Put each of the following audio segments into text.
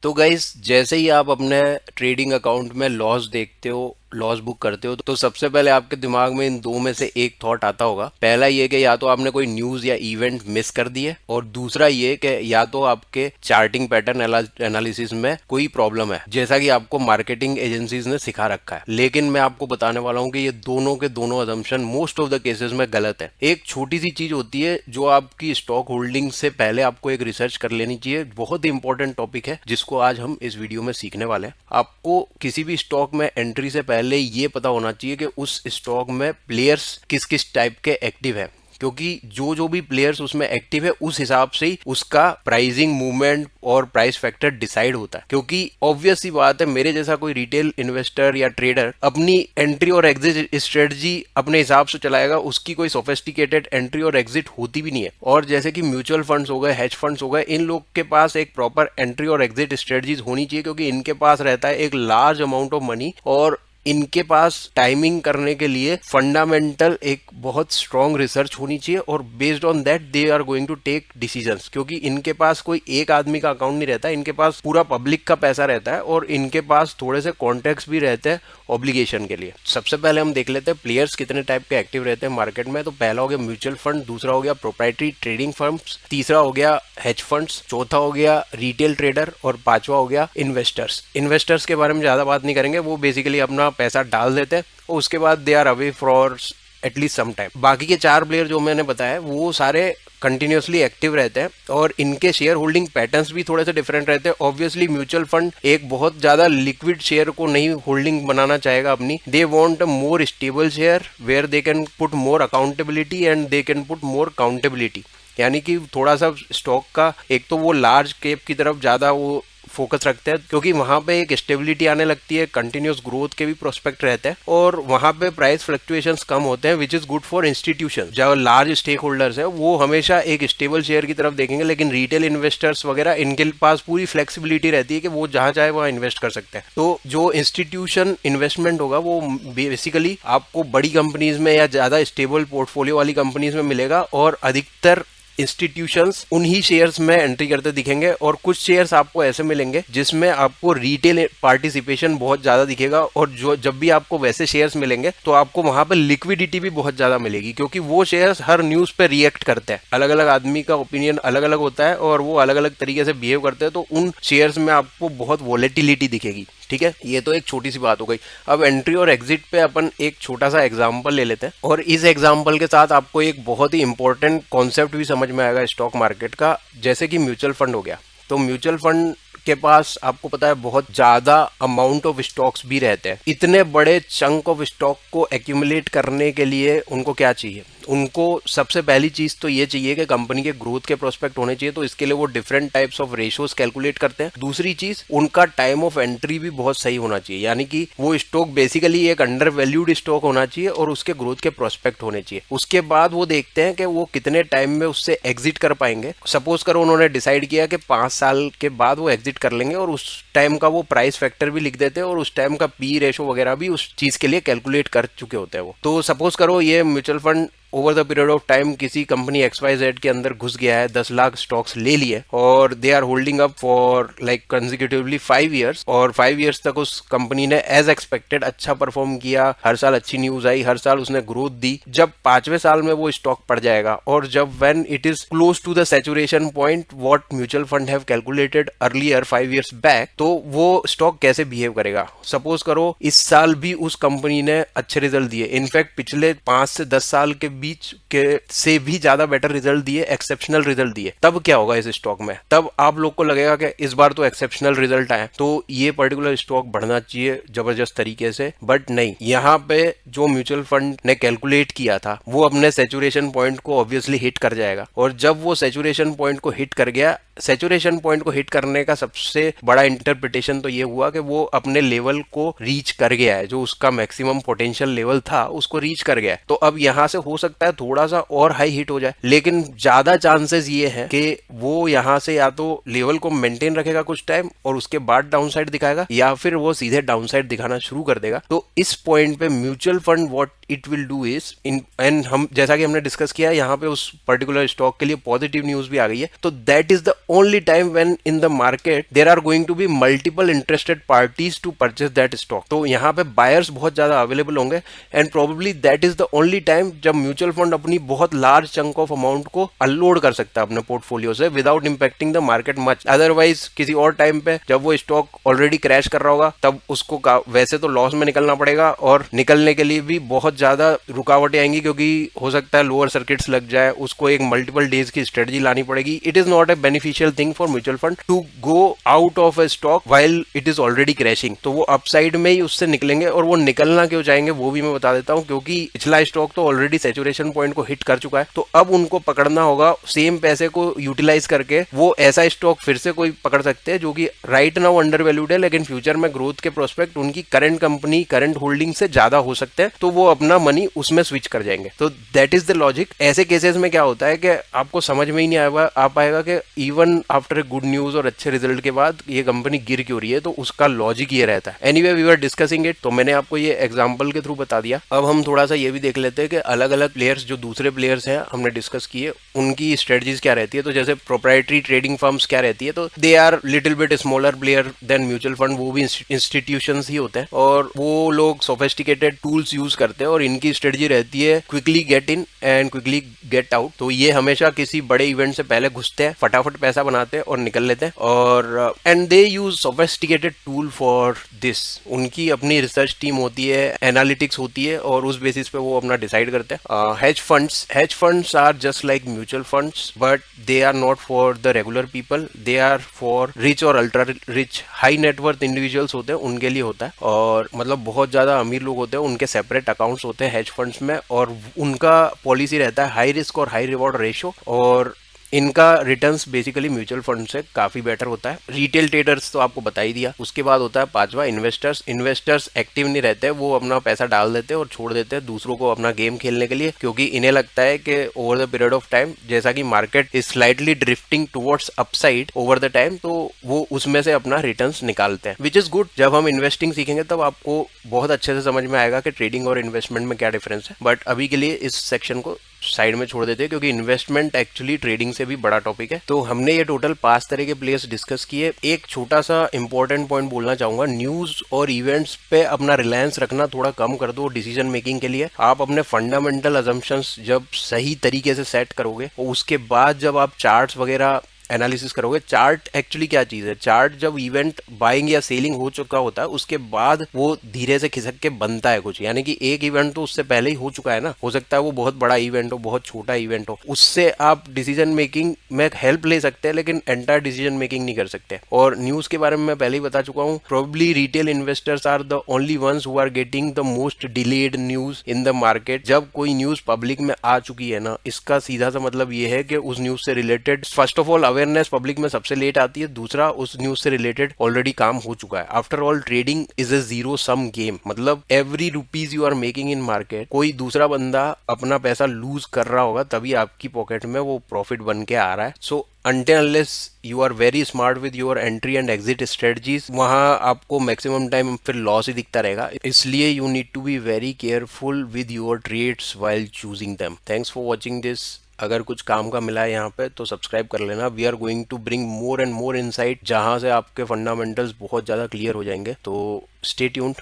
तो गाइस, जैसे ही आप अपने ट्रेडिंग अकाउंट में लॉस देखते हो, लॉस बुक करते हो, तो सबसे पहले आपके दिमाग में इन दो में से एक थॉट आता होगा। पहला ये कि या तो आपने कोई न्यूज या इवेंट मिस कर दिए, और दूसरा ये कि या तो आपके चार्टिंग पैटर्न एनालिसिस में कोई प्रॉब्लम है, जैसा कि आपको मार्केटिंग एजेंसीज ने सिखा रखा है। लेकिन मैं आपको बताने वाला हूँ कि ये दोनों के दोनों assumption most of the cases में गलत है। एक छोटी सी चीज होती है जो आपकी स्टॉक होल्डिंग से पहले आपको एक रिसर्च कर लेनी चाहिए। बहुत ही इंपॉर्टेंट टॉपिक है जिसको आज हम इस वीडियो में सीखने वाले हैं। आपको किसी भी स्टॉक में एंट्री से पहले ये पता होना चाहिए कि उस स्टॉक में प्लेयर्स किस किस टाइप के एक्टिव हैं, क्योंकि जो जो भी प्लेयर्स उसमें एक्टिव है उस हिसाब से ही उसका प्राइसिंग मूवमेंट और प्राइस फैक्टर डिसाइड होता है। क्योंकि ऑब्वियस सी बात है, मेरे जैसा कोई रिटेल इन्वेस्टर या ट्रेडर अपनी एंट्री और एग्जिट स्ट्रेटजी अपने हिसाब से चलाएगा, उसकी कोई सोफिस्टिकेटेड एंट्री और एग्जिट होती भी नहीं है। और जैसे कि म्यूचुअल फंड्स हो गए, हेज फंड्स हो गए, इन लोग के पास एक प्रॉपर एंट्री और एग्जिट स्ट्रेटजीज होनी चाहिए, क्योंकि इनके पास रहता है एक लार्ज अमाउंट ऑफ मनी, और इनके पास टाइमिंग करने के लिए फंडामेंटल एक बहुत स्ट्रॉन्ग रिसर्च होनी चाहिए, और based on that they are going to take decisions. क्योंकि इनके पास कोई एक आदमी का अकाउंट नहीं रहता, इनके पास पूरा पब्लिक का पैसा रहता है, और इनके पास थोड़े से कॉन्टेक्ट्स भी रहते हैं ऑब्लिगेशन के लिए। सबसे पहले हम देख लेते हैं प्लेयर्स कितने टाइप के एक्टिव रहते हैं मार्केट में। तो पहला हो गया म्यूचुअल फंड, दूसरा हो गया प्रोप्राइटरी ट्रेडिंग फर्म्स, तीसरा हो गया हेज फंड्स, चौथा हो गया रिटेल ट्रेडर, और पांचवा हो गया इन्वेस्टर्स। इन्वेस्टर्स के बारे में ज्यादा बात नहीं करेंगे, वो बेसिकली अपना पैसा डाल देते हैं और उसके बाद they are away for at least some time. बाकी के चार प्लेयर जो मैंने बताया वो सारे कंटिन्यूसली एक्टिव रहते हैं, और इनके शेयर होल्डिंग पैटर्न्स भी थोड़े से डिफरेंट रहते हैं। ऑब्वियसली म्यूचुअल फंड एक बहुत ज्यादा लिक्विड शेयर को नहीं होल्डिंग बनाना चाहेगा अपनी। They want a more stable share where they can put more accountability and they can put more countability. यानी कि थोड़ा सा स्टॉक का एक तो वो लार्ज कैप की तरफ ज्यादा वो फोकस रखते हैं, क्योंकि वहां पे एक स्टेबिलिटी आने लगती है, कंटिन्यूस ग्रोथ के भी प्रोस्पेक्ट रहते हैं, और वहां पे प्राइस फ्लक्चुएशंस कम होते हैं, which is good for institution. जो लार्ज स्टेक होल्डर्स है वो हमेशा एक स्टेबल शेयर की तरफ देखेंगे, लेकिन रिटेल इन्वेस्टर्स वगैरह इनके पास पूरी फ्लेक्सिबिलिटी रहती है कि वो जहां चाहे वहां इन्वेस्ट कर सकते हैं। तो जो इंस्टीट्यूशन इन्वेस्टमेंट होगा वो बेसिकली आपको बड़ी कंपनीज में या ज्यादा स्टेबल पोर्टफोलियो वाली कंपनीज में मिलेगा, और अधिकतर इंस्टीट्यूशंस उन्हीं शेयर्स में एंट्री करते दिखेंगे। और कुछ शेयर्स आपको ऐसे मिलेंगे जिसमें आपको रिटेल पार्टिसिपेशन बहुत ज्यादा दिखेगा, और जो जब भी आपको वैसे शेयर्स मिलेंगे तो आपको वहां पर लिक्विडिटी भी बहुत ज्यादा मिलेगी, क्योंकि वो शेयर्स हर न्यूज पे रिएक्ट करते हैं। अलग अलग आदमी का ओपिनियन अलग अलग होता है और वो अलग अलग तरीके से बिहेव करते हैं, तो उन शेयर्स में आपको बहुत वॉलेटिलिटी दिखेगी। ठीक है, ये तो एक छोटी सी बात हो गई। अब एंट्री और एग्जिट पे अपन एक छोटा सा एग्जांपल ले लेते हैं, और इस एग्जांपल के साथ आपको एक बहुत ही इंपॉर्टेंट कॉन्सेप्ट भी समझ में आएगा स्टॉक मार्केट का। जैसे कि म्यूचुअल फंड हो गया, तो म्यूचुअल फंड के पास आपको पता है बहुत ज्यादा अमाउंट ऑफ स्टॉक्स भी रहते हैं। इतने बड़े चंक ऑफ स्टॉक को एक्यूमुलेट करने के लिए उनको क्या चाहिए? उनको सबसे पहली चीज तो ये चाहिए कि कंपनी के ग्रोथ के प्रोस्पेक्ट होने चाहिए, तो इसके लिए वो different types of ratios calculate करते हैं। दूसरी चीज, उनका टाइम ऑफ एंट्री भी बहुत सही होना चाहिए, यानी कि वो स्टॉक बेसिकली एक अंडर वैल्यूड स्टॉक होना चाहिए और उसके ग्रोथ के प्रोस्पेक्ट होने चाहिए। उसके बाद वो देखते हैं कि वो कितने टाइम में उससे एग्जिट कर पाएंगे। सपोज करो उन्होंने डिसाइड किया कि 5 साल के बाद वो एग्जिट कर लेंगे, और उस टाइम का वो प्राइस फैक्टर भी लिख देते हैं, और उस टाइम का पी रेशो वगैरह भी उस चीज के लिए कैलकुलेट कर चुके होते हैं वो। तो सपोज करो ये mutual fund over the period of time किसी कंपनी XYZ के अंदर घुस गया है, 10 लाख स्टॉक्स ले लिए, और they are holding up for like consecutively 5 years, और 5 ईयर्स तक उस कंपनी ने एज एक्सपेक्टेड अच्छा परफॉर्म किया, हर साल अच्छी न्यूज आई, हर साल उसने ग्रोथ दी। जब 5वें साल में वो स्टॉक पड़ जाएगा, और जब when it is close to the saturation point what mutual fund have calculated earlier 5 years back, तो वो स्टॉक कैसे बिहेव करेगा? सपोज करो इस साल भी उस कंपनी ने अच्छे रिजल्ट दिए, इनफैक्ट पिछले 5 से 10 साल के बीच के से भी ज्यादा बेटर रिजल्ट दिए, एक्सेप्शनल रिजल्ट दिए। तब क्या होगा इस स्टॉक में? तब आप लोग को लगेगा कि इस बार तो एक्सेप्शनल रिजल्ट आए, तो ये पर्टिकुलर स्टॉक बढ़ना चाहिए जबरदस्त तरीके से। बट नहीं, यहाँ पे जो म्यूचुअल फंड ने कैलकुलेट किया था वो अपने सैचुरेशन पॉइंट को ऑब्वियसली हिट कर जाएगा, और जब वो सैचुरेशन पॉइंट को हिट कर गया, सैचुरेशन पॉइंट को हिट करने का सबसे बड़ा इंटरप्रिटेशन तो ये हुआ कि वो अपने लेवल को रीच कर गया है, जो उसका मैक्सिमम पोटेंशियल लेवल था उसको रीच कर गया है। तो अब यहां से हो सकता है थोड़ा सा और हाई हिट हो जाए, लेकिन ज्यादा चांसेस ये है कि वो यहां से या तो लेवल को मेंटेन रखेगा कुछ टाइम और उसके बाद डाउन साइड दिखाएगा, या फिर वो सीधे डाउन साइड दिखाना शुरू कर देगा। तो इस पॉइंट पे mutual fund what it will do is in, and हम जैसा कि हमने डिस्कस किया यहाँ पे उस पर्टिकुलर स्टॉक के लिए पॉजिटिव न्यूज भी आ गई है, तो that is the only time when in the market there are going to be multiple interested parties to purchase that stock. तो यहाँ पे बायर्स बहुत ज्यादा अवेलेबल होंगे and probably that is the only time जब म्यूचुअल फंड अपनी बहुत large chunk of amount को अनलोड कर सकता है अपने पोर्टफोलियो से without impacting the market much. Otherwise किसी और टाइम पे जब वो स्टॉक ऑलरेडी क्रैश कर रहा होगा तब उसको वैसे तो लॉस में निकलना पड़ेगा और निकलने के लिए भी बहुत ज्यादा रुकावटें आएंगी, क्योंकि हो सकता है लोअर सर्किट्स लग जाए, उसको एक मल्टीपल डेज की स्ट्रेटजी लानी पड़ेगी। It is not a beneficial thing for mutual fund to go out of a stock while it is already crashing. तो वो अपसाइड में ही उससे निकलेंगे, और वो निकलना क्यों चाहेंगे वो भी मैं बता देता हूं, क्योंकि पिछला स्टॉक तो ऑलरेडी सैचुरेशन पॉइंट को हिट कर चुका है। तो अब उनको पकड़ना होगा सेम पैसे को यूटिलाइज करके, वो ऐसा स्टॉक फिर से कोई पकड़ सकते हैं जो कि राइट नाउ अंडर वैल्यूड है, लेकिन फ्यूचर में ग्रोथ के प्रोस्पेक्ट उनकी करंट कंपनी करंट होल्डिंग से ज्यादा हो सकते हैं, तो वो अपना मनी उसमें स्विच कर जाएंगे। तो दैट इज द लॉजिक। ऐसे केसेस में क्या होता है कि आपको समझ में ही नहीं आ पाएगा कि even after a good news और अच्छे रिजल्ट के बाद ये कंपनी गिर क्यों रही है, तो उसका लॉजिक ये रहता है। Anyway we were discussing it, तो मैंने आपको ये एग्जांपल के थ्रू बता दिया। अब हम थोड़ा सा ये भी देख लेते हैं कि अलग अलग प्लेयर्स जो दूसरे प्लेयर्स हैं हमने डिस्कस किए, उनकी स्ट्रेटजीज क्या रहती है। तो जैसे प्रोप्राइटरी ट्रेडिंग फर्म्स क्या रहती है, तो they are little bit smaller player than mutual fund, वो भी इंस्टीट्यूशंस ही होते हैं और वो लोग सोफिस्टिकेटेड टूल्स यूज करते हैं और इनकी स्ट्रेटजी रहती है quickly get in and quickly get out. तो ये हमेशा किसी बड़े इवेंट से पहले घुसते हैं, फटाफट पैसा बनाते हैं और निकल लेते हैं, और and they use sophisticated tool for this. उनकी अपनी रिसर्च टीम होती है, एनालिटिक्स होती है, और उस बेसिस पे वो अपना डिसाइड करते हैं। Hedge funds are just like mutual funds but they are not for the regular people, they are for rich और ultra rich high net worth individuals होते हैं, उनके लिए होता है। और मतलब बहुत ज्यादा अमीर लोग होते हैं, उनके सेपरेट अकाउंट्स होते हैं हेज फंड्स में, और उनका पॉलिसी रहता है हाई रिस्क और हाई रिवॉर्ड रेशियो, और इनका रिटर्न्स बेसिकली म्यूचुअल फंड से काफी बेटर होता है। रिटेल ट्रेडर्स तो आपको बता ही दिया। उसके बाद होता है पांचवा इन्वेस्टर्स। इन्वेस्टर्स एक्टिव नहीं रहते, वो अपना पैसा डाल देते हैं और छोड़ देते हैं दूसरों को अपना गेम खेलने के लिए, क्योंकि इन्हें लगता है कि over the period of time जैसा कि market is slightly drifting towards upside over the time, तो वो उसमें से अपना रिटर्न्स निकालते हैं, विच इज गुड। जब हम इन्वेस्टिंग सीखेंगे तब आपको बहुत अच्छे से समझ में आएगा कि ट्रेडिंग और इन्वेस्टमेंट में क्या डिफरेंस है। बट अभी के लिए इस सेक्शन को साइड में छोड़ देते हैं, क्योंकि इन्वेस्टमेंट एक्चुअली ट्रेडिंग से भी बड़ा टॉपिक है। तो हमने ये टोटल 5 तरह के प्लेयर्स डिस्कस किए। एक छोटा सा इंपॉर्टेंट पॉइंट बोलना चाहूंगा, न्यूज और इवेंट्स पे अपना रिलायंस रखना थोड़ा कम कर दो डिसीजन मेकिंग के लिए। आप अपने फंडामेंटल अजम्पशंस जब सही तरीके से सेट करोगे, और उसके बाद जब आप चार्ट्स वगैरह एनालिसिस करोगे। चार्ट एक्चुअली क्या चीज है, चार्ट जब इवेंट बाइंग या सेलिंग हो चुका होता है उसके बाद वो धीरे से खिसक के बनता है कुछ, यानी कि एक इवेंट तो उससे पहले ही हो चुका है ना, हो सकता है वो बहुत बड़ा इवेंट हो, बहुत छोटा इवेंट हो, उससे आप डिसीजन मेकिंग में हेल्प ले सकते हैं, लेकिन एंटायर डिसीजन मेकिंग नहीं कर सकते। और न्यूज के बारे में मैं पहले ही बता चुका हूँ, probably retail investors are the only ones who are getting the most delayed news in the market. जब कोई न्यूज पब्लिक में आ चुकी है ना, इसका सीधा सा मतलब ये है कि उस न्यूज से related first of all awareness public में सबसे लेट आती है, दूसरा उस न्यूज से रिलेटेड ऑलरेडी काम हो चुका है। After all trading is a zero sum game, मतलब every rupees you are making in market, कोई दूसरा बंदा अपना पैसा लूज कर रहा होगा तभी आपकी पॉकेट में वो प्रॉफिट बन के आ रहा है। सो until unless you are very smart with your entry and exit strategies, वहां आपको मैक्सिमम टाइम फिर लॉस ही दिखता रहेगा। इसलिए you need to be very careful with your trades while choosing them. Thanks for watching this. अगर कुछ काम का मिला है यहाँ पे तो सब्सक्राइब कर लेना। We are going to bring more and more insight, जहां से आपके फंडामेंटल्स बहुत ज़्यादा क्लियर हो जाएंगे। तो स्टे ट्यून्ड,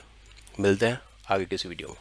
मिलते हैं आगे किसी वीडियो में।